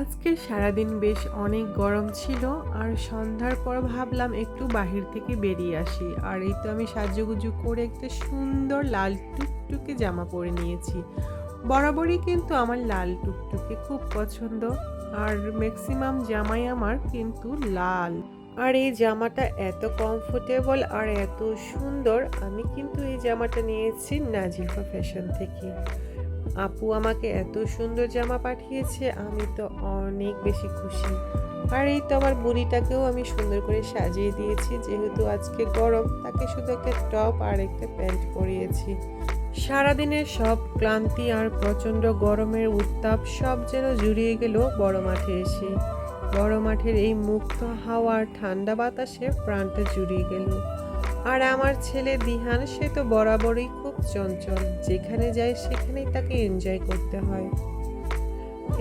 আজকে সারাদিন বেশ অনেক গরম ছিল। আর সন্ধ্যার পর ভাবলাম একটু বাহির থেকে বেরিয়ে আসি। আর এই তো আমি সাজুগুজু করে একটা সুন্দর লাল টুকটুকে জামা পরে নিয়েছি। বরাবরই কিন্তু আমার লাল টুকটুকে খুব পছন্দ। আর ম্যাক্সিমাম জামাই আমার কিন্তু লাল। আর এই জামাটা এত কমফোর্টেবল আর এত সুন্দর, আমি কিন্তু এই জামাটা নিয়েছি নাজিফা ফ্যাশন থেকে। আপু আমাকে এত সুন্দর জামা পাঠিয়েছে, আমি তো অনেক বেশি খুশি। আর এই তো আমার বুড়িটাকেও আমি সুন্দর করে সাজিয়ে দিয়েছি, যেহেতু আজকে গরম, তাকে শুধু একটা টপ আর একটা প্যান্ট পরিয়েছি। সারাদিনের সব ক্লান্তি আর প্রচণ্ড গরমের উত্তাপ সব যেন জুড়িয়ে গেল বড় মাঠে এসে। বড় মাঠের এই মুক্ত হাওয়ার ঠান্ডা বাতাসে প্রাণটা জুড়িয়ে গেল। আর আমার ছেলে দিহান, সে তো বরাবরই খুব চঞ্চল, যেখানে যায় সেখানেই তাকে এনজয় করতে হয়।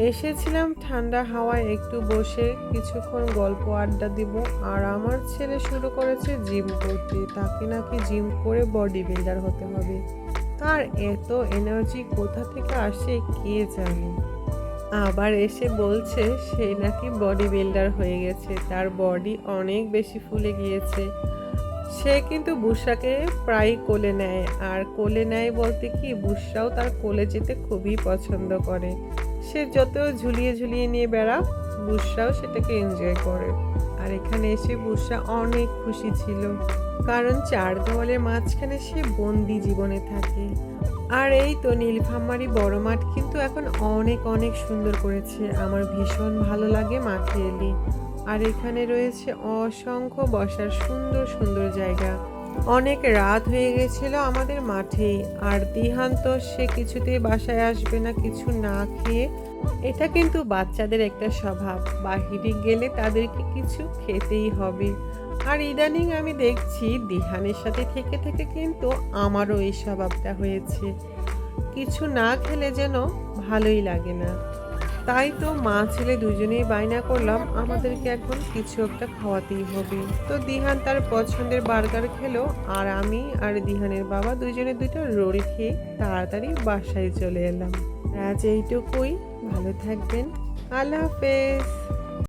এসেছিলাম ঠান্ডা হাওয়ায় একটু বসে কিছুক্ষণ গল্প আড্ডা দিব। আর আমার ছেলে শুরু করেছে জিম করতে, তাকে নাকি জিম করে বডি বিল্ডার হতে হবে। তার এত এনার্জি কোথা থেকে আসে কে জানে। আবার এসে বলছে সে নাকি বডি বিল্ডার হয়ে গেছে, তার বডি অনেক বেশি ফুলে গিয়েছে। সে কিন্তু বুশরাকে প্রায় কোলে নেয়, আর কোলে নেয় বলতে কি, বুশরাও তার কোলে যেতে খুবই পছন্দ করে। সে যত ঝুলিয়ে ঝুলিয়ে নিয়ে বেড়াক, বুশরাও সেটাকে এনজয় করে। আর এখানে এসে বুশরা অনেক খুশি ছিল, কারণ চার দেওয়ালের মাঝখানে সে বন্দি জীবনে থাকে। আর এই তো নীলফামারী বড় মাঠ কিন্তু এখন অনেক অনেক সুন্দর করেছে, আমার ভীষণ ভালো লাগে মাঠে এলে। আর এখানে রয়েছে অসংখ্য বসার সুন্দর সুন্দর জায়গা। অনেক রাত হয়ে গেছিল আমাদের মাঠেই। আর দিহান তো সে কিছুতেই বাসায় আসবে না কিছু না খেয়ে। এটা কিন্তু বাচ্চাদের একটা স্বভাব, বাহিরে গেলে তাদেরকে কিছু খেতেই হবে। আর ইদানিং আমি দেখছি দিহানের সাথে থেকে থেকে কিন্তু আমারও এই স্বভাবটা হয়েছে, কিছু না খেলে যেন ভালোই লাগে না। তাই তো মা ছেলে দুজনেই বায়না করলাম আমাদেরকে এখন কিছু একটা খাওয়াতেই হবে। তো দিহান তার পছন্দের বার্গার খেলো, আর আমি আর দিহানের বাবা দুজনে দুটো রোল খেয়ে তাড়াতাড়ি বাসায় চলে এলাম। আজ এইটুকুই, ভালো থাকবেন, আল্লাহ হাফেজ।